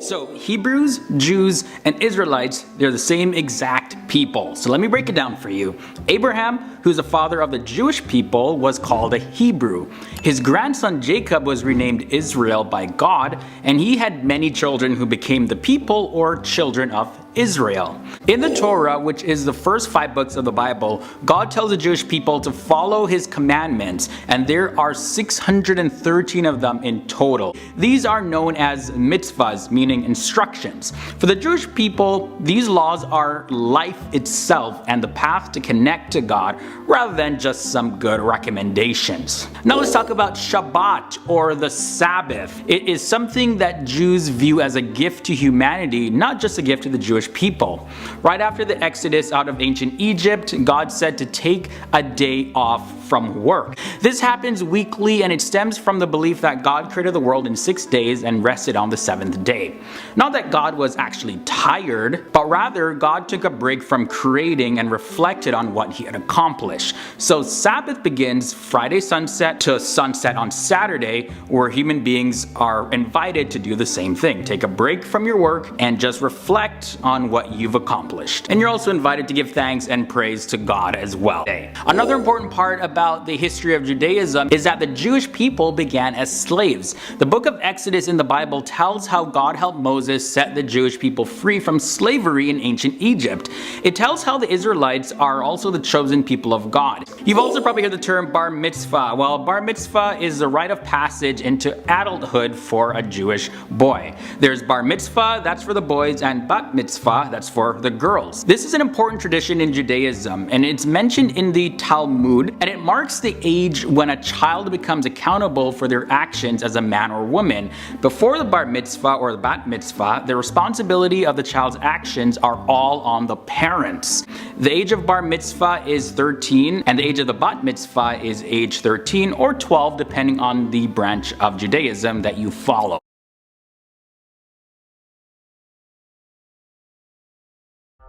So Hebrews, Jews, and Israelites, they're the same exact people. So let me break it down for you. Abraham, who's the father of the Jewish people, was called a Hebrew. His grandson Jacob was renamed Israel by God, and he had many children who became the people or children of Israel. In the Torah, which is the first 5 books of the Bible, God tells the Jewish people to follow his commandments, and there are 613 of them in total. These are known as mitzvahs, meaning instructions. For the Jewish people, these laws are life itself and the path to connect to God, rather than just some good recommendations. Now let's talk about Shabbat, or the Sabbath. It is something that Jews view as a gift to humanity, not just a gift to the Jewish people. Right after the Exodus out of ancient Egypt, God said to take a day off from work. This happens weekly, and it stems from the belief that God created the world in 6 days and rested on the 7th day. Not that God was actually tired, but rather God took a break from creating and reflected on what he had accomplished. So Sabbath begins Friday sunset to sunset on Saturday, where human beings are invited to do the same thing. Take a break from your work and just reflect on what you've accomplished. And you're also invited to give thanks and praise to God as well. Another important part about the history of Judaism is that the Jewish people began as slaves. The book of Exodus in the Bible tells how God helped Moses set the Jewish people free from slavery in ancient Egypt. It tells how the Israelites are also the chosen people of God. You've also probably heard the term bar mitzvah. Well, bar mitzvah is the rite of passage into adulthood for a Jewish boy. There's bar mitzvah, that's for the boys, and bat mitzvah, that's for the girls. This is an important tradition in Judaism, and it's mentioned in the Talmud, and it marks the age when a child becomes accountable for their actions as a man or woman. Before the bar mitzvah or the bat mitzvah, the responsibility of the child's actions are all on the parents. The age of bar mitzvah is 13, and the age of the bat mitzvah is age 13 or 12, depending on the branch of Judaism that you follow.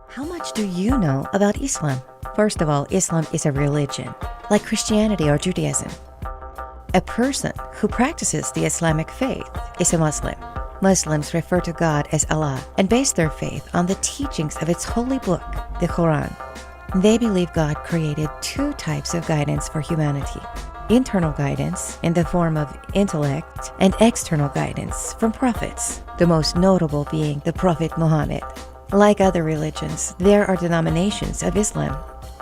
How much do you know about Islam? First of all, Islam is a religion, like Christianity or Judaism. A person who practices the Islamic faith is a Muslim. Muslims refer to God as Allah and base their faith on the teachings of its holy book, the Quran. They believe God created 2 types of guidance for humanity: internal guidance in the form of intellect, and external guidance from prophets, the most notable being the Prophet Muhammad. Like other religions, there are denominations of Islam.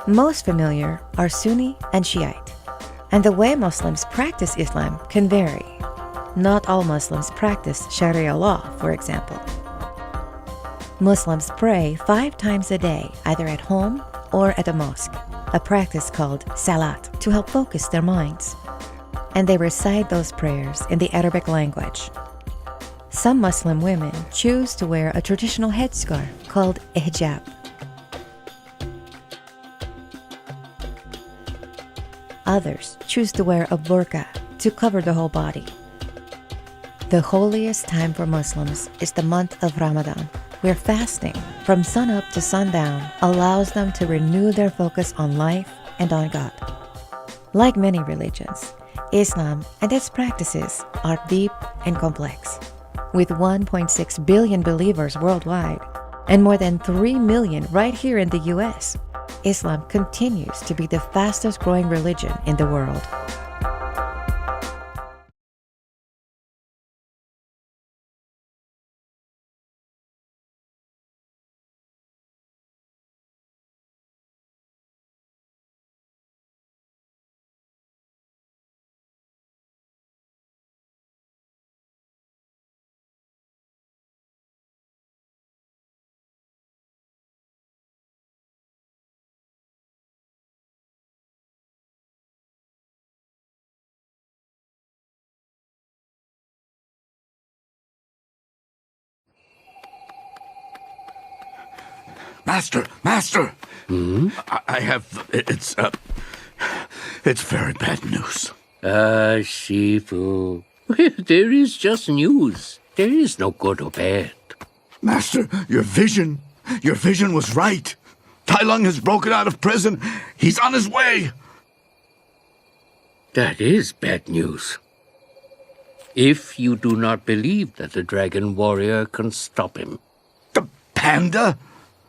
Most familiar are Sunni and Shiite. And the way Muslims practice Islam can vary. Not all Muslims practice Sharia law, for example. Muslims pray 5 times a day, either at home or at a mosque, a practice called salat, to help focus their minds. And they recite those prayers in the Arabic language. Some Muslim women choose to wear a traditional headscarf called a hijab. Others choose to wear a burqa to cover the whole body. The holiest time for Muslims is the month of Ramadan, where fasting from sunup to sundown allows them to renew their focus on life and on God. Like many religions, Islam and its practices are deep and complex. With 1.6 billion believers worldwide and more than 3 million right here in the US, Islam continues to be the fastest growing religion in the world. Master! I have... It's very bad news. Shifu. There is just news. There is no good or bad. Master, your vision was right. Tai Lung has broken out of prison. He's on his way. That is bad news. if you do not believe that the dragon warrior can stop him. The panda?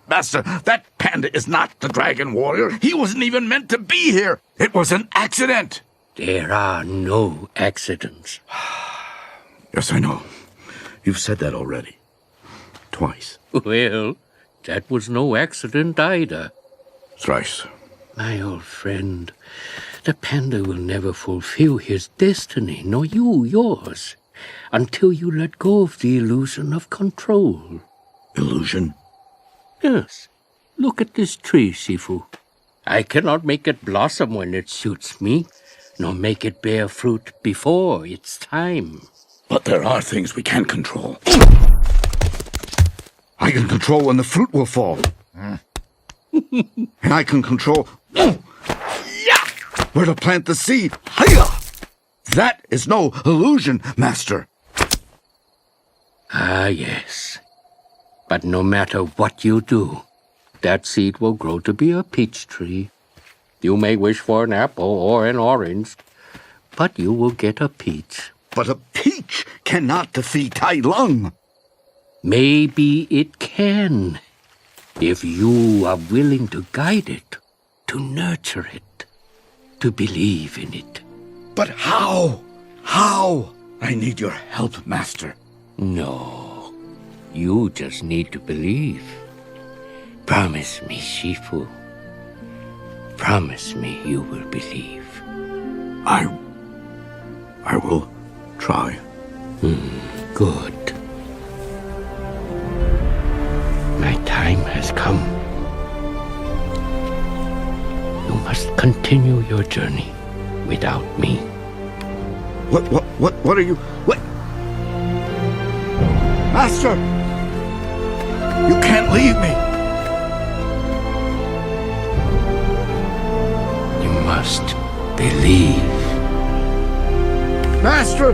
Master, that panda is not the dragon warrior. He wasn't even meant to be here. It was an accident. There are no accidents. Yes, I know. You've said that already. Twice. Well, that was no accident either. Thrice. My old friend, the panda will never fulfill his destiny, nor you yours, until you let go of the illusion of control. Illusion? Yes. Look at this tree, Sifu. I cannot make it blossom when it suits me, nor make it bear fruit before its time. But there are things we can't control. I can control when the fruit will fall. And I can control where to plant the seed. Hiya! That is no illusion, Master. Ah, yes. But no matter what you do, that seed will grow to be a peach tree. You may wish for an apple or an orange, but you will get a peach. But a peach cannot defeat Tai Lung. Maybe it can, if you are willing to guide it, to nurture it, to believe in it. But how? How? I need your help, Master. No, you just need to believe. Promise me, Shifu. Promise me you will believe. I will try. Good. My time has come. You must continue your journey without me. What are you... What? Master! You can't leave me! You must believe. Master!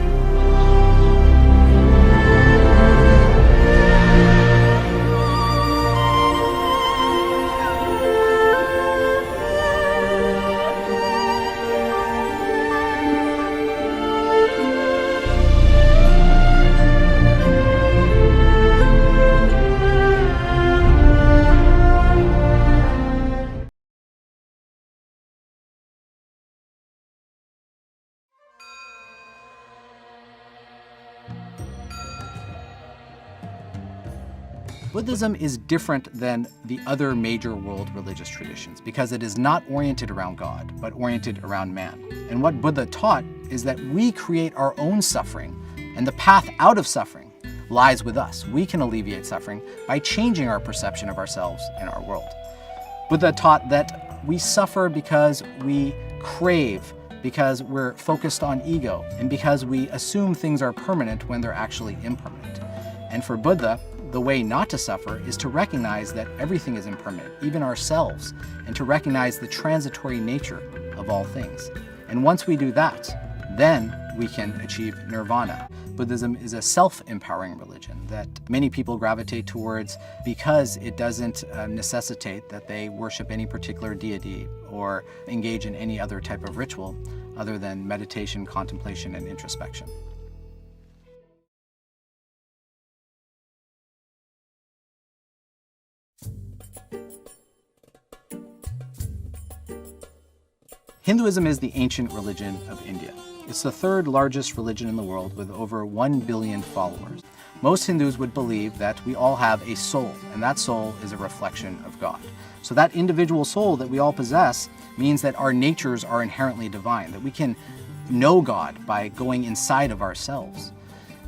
Buddhism is different than the other major world religious traditions because it is not oriented around God, but oriented around man. And what Buddha taught is that we create our own suffering, and the path out of suffering lies with us. We can alleviate suffering by changing our perception of ourselves and our world. Buddha taught that we suffer because we crave, because we're focused on ego, and because we assume things are permanent when they're actually impermanent. And for Buddha, the way not to suffer is to recognize that everything is impermanent, even ourselves, and to recognize the transitory nature of all things. And once we do that, then we can achieve nirvana. Buddhism is a self-empowering religion that many people gravitate towards because it doesn't necessitate that they worship any particular deity or engage in any other type of ritual other than meditation, contemplation, and introspection. Hinduism is the ancient religion of India. It's the third largest religion in the world with over 1 billion followers. Most Hindus would believe that we all have a soul, and that soul is a reflection of God. So that individual soul that we all possess means that our natures are inherently divine, that we can know God by going inside of ourselves.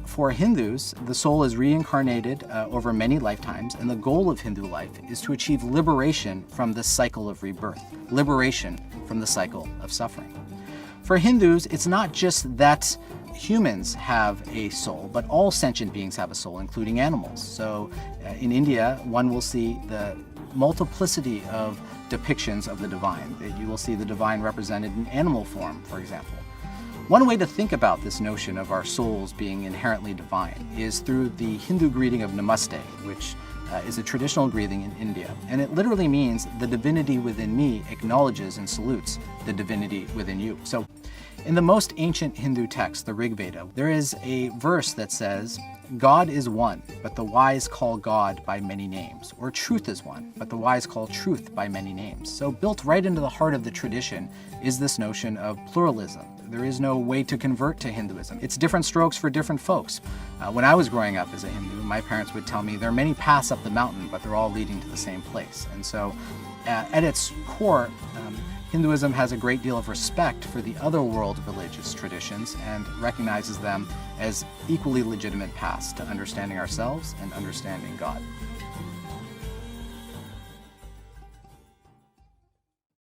For Hindus, the soul is reincarnated over many lifetimes, and the goal of Hindu life is to achieve liberation from the cycle of rebirth, liberation from the cycle of suffering. For Hindus, it's not just that humans have a soul, but all sentient beings have a soul, including animals. So in India, one will see the multiplicity of depictions of the divine. You will see the divine represented in animal form, for example. One way to think about this notion of our souls being inherently divine is through the Hindu greeting of Namaste, which is a traditional greeting in India. And it literally means the divinity within me acknowledges and salutes the divinity within you. So In the most ancient Hindu text, the Rig Veda, there is a verse that says, God is one, but the wise call God by many names. Or truth is one, but the wise call truth by many names. So built right into the heart of the tradition is this notion of pluralism. There is no way to convert to Hinduism. It's different strokes for different folks. When I was growing up as a Hindu, my parents would tell me there are many paths up the mountain, but they're all leading to the same place. And so at its core, Hinduism has a great deal of respect for the other world religious traditions and recognizes them as equally legitimate paths to understanding ourselves and understanding God.